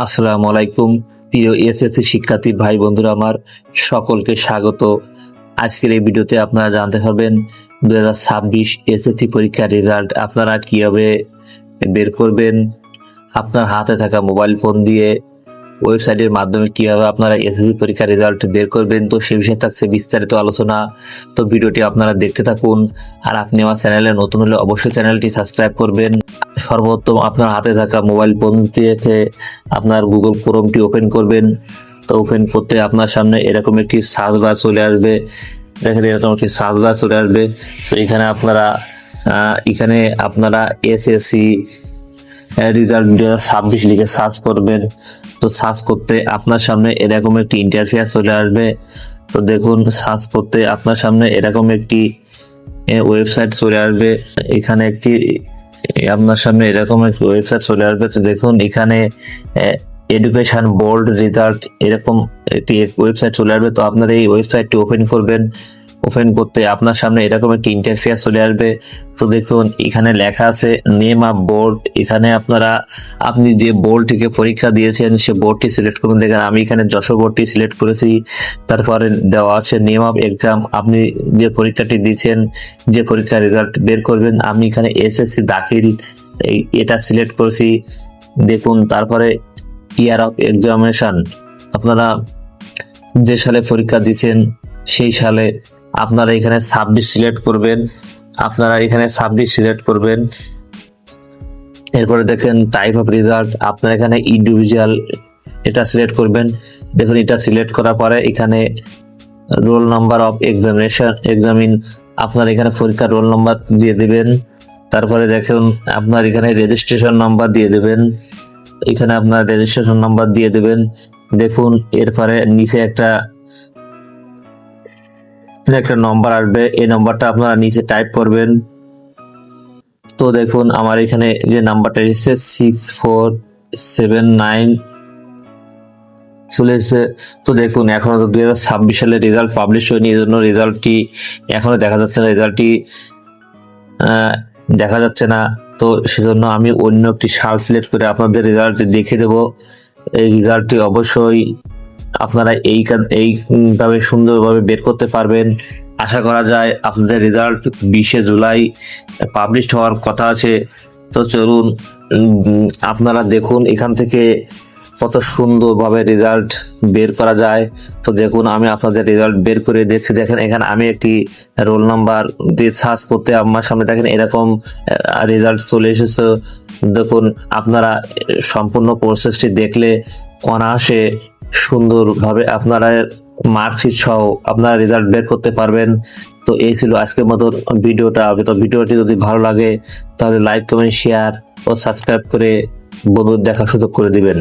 আসসালামু আলাইকুম প্রিয় এসএসসি শিক্ষার্থী ভাই বন্ধুরা, আমার সকলকে স্বাগত। আজকের এই ভিডিওতে আপনারা জানতে পারবেন 2026 এসএসসি পরীক্ষার রেজাল্ট আপনারা কিভাবে বের করবেন। আপনার হাতে থাকা মোবাইল ফোন দিয়ে ওয়েবসাইটের মাধ্যমে কিভাবে আপনারা এসএসসি পরীক্ষার রেজাল্ট বের করবেন, তো সে বিষয়ে থাকছে বিস্তারিত আলোচনা। তো ভিডিওটি আপনারা দেখতে থাকুন। আর আপনি আমার চ্যানেলে নতুন হলে অবশ্যই চ্যানেলটি সাবস্ক্রাইব করবেন। সর্বোত্তম আপনার হাতে থাকা মোবাইল ফোন দিয়ে আপনার গুগল ক্রোমটি ওপেন করবেন। তো ওপেন করতে আপনার সামনে এরকম একটি সার্চ বার চলে আসবে। দেখেন এরকম একটি সার্চ বার চলে আসবে। তো এখানে আপনারা এসএসসি রেজাল্ট 2026 লিখে সার্চ করবেন। তো সার্চ করতে আপনার সামনে এরকম একটি ইন্টারফেস চলে আসবে। তো দেখুন, সার্চ করতে আপনার সামনে এরকম একটি ওয়েবসাইট চলে আসবে। এখানে আপনার সামনে এরকম একটি ওয়েবসাইট চলে আসবে। তো দেখুন, এখানে এডুকেশন বোর্ড রেজাল্ট এরকম একটি ওয়েবসাইট চলে আসবে। তো আপনারা এই ওয়েবসাইটটি ওপেন করবেন। ওপেন করতে আপনার সামনে এরকম একটি ইন্টারফেস চলে আসবে। তো দেখুন, এখানে লেখা আছে নেম অফ বোর্ড। এখানে আপনি যে বোর্ডটিকে পরীক্ষা দিয়েছেন সে বোর্ডটি সিলেক্ট করবেন। দেখেন আমি এখানে যশোর বোর্ডটি সিলেক্ট করেছি। তারপরে দেওয়া আছে নেম অফ এক্সাম। আপনি যে পরীক্ষাটি দিয়েছেন, যে পরীক্ষার রেজাল্ট বের করবেন, আমি এখানে এসএসসি দাখিল এটা সিলেক্ট করেছি। দেখুন, তারপরে ইয়ার অফ এক্সামিনেশন, আপনারা যে সালে পরীক্ষা দিয়েছেন সেই সালে আপনারা এখানে 26 সিলেক্ট করবেন। এরপরে দেখেন টাইপ অফ রেজাল্ট, আপনারা এখানে ইন্ডিভিজুয়াল এটা সিলেক্ট করবেন। দেখুন, এটা সিলেক্ট করার পরে এখানে রোল নাম্বার অফ এক্সামিন আপনার এখানে পরীক্ষার রোল নাম্বার দিয়ে দেবেন। তারপরে দেখুন, আপনার এখানে রেজিস্ট্রেশন নাম্বার দিয়ে দেবেন। এখানে আপনার রেজিস্ট্রেশন নাম্বার দিয়ে দেবেন। দেখুন, এরপরে নিচে একটা নম্বর আসবে। এই নম্বরটা আপনারা নিচে টাইপ করবেন। তো দেখুন, আমার এখানে যে নাম্বারটা এসেছে 6479 চলে এসেছে। তো দেখুন, এখনো তো 2026 সালের রেজাল্ট পাবলিশ হয়নি, এই জন্য রেজাল্টটি এখনো দেখা যাচ্ছে না। তো সেজন্য আমি অন্য একটি সাল সিলেক্ট করে আপনাদের রেজাল্ট দেখে দেব। এই রেজাল্টটি অবশ্যই আপনারা এইভাবে সুন্দরভাবে বের করতে পারবেন। আশা করা যায় আপনাদের রেজাল্ট 20 জুলাই পাবলিশ হওয়ার কথা আছে। তো চলুন আপনারা দেখুন এখান থেকে কত সুন্দরভাবে রেজাল্ট বের করা যায়। তো দেখুন, আমি আপনাদের রেজাল্ট বের করে দেখছি। দেখেন, এখানে আমি একটি রোল নাম্বার দিয়ে সার্চ করতে আমার সামনে দেখেন এরকম রেজাল্ট চলে এসেছে। দেখুন, আপনারা সম্পূর্ণ প্রসেসটি দেখলে অনায়াসে সুন্দরভাবে আপনারা মার্কশিট সহ আপনারা রেজাল্ট বের করতে পারবেন। তো এই ছিল আজকের মতো ভিডিওটা। তো ভিডিওটি যদি ভালো লাগে তাহলে লাইক, কমেন্ট, শেয়ার ও সাবস্ক্রাইব করে বন্ধুদের দেখার সুযোগ করে দিবেন।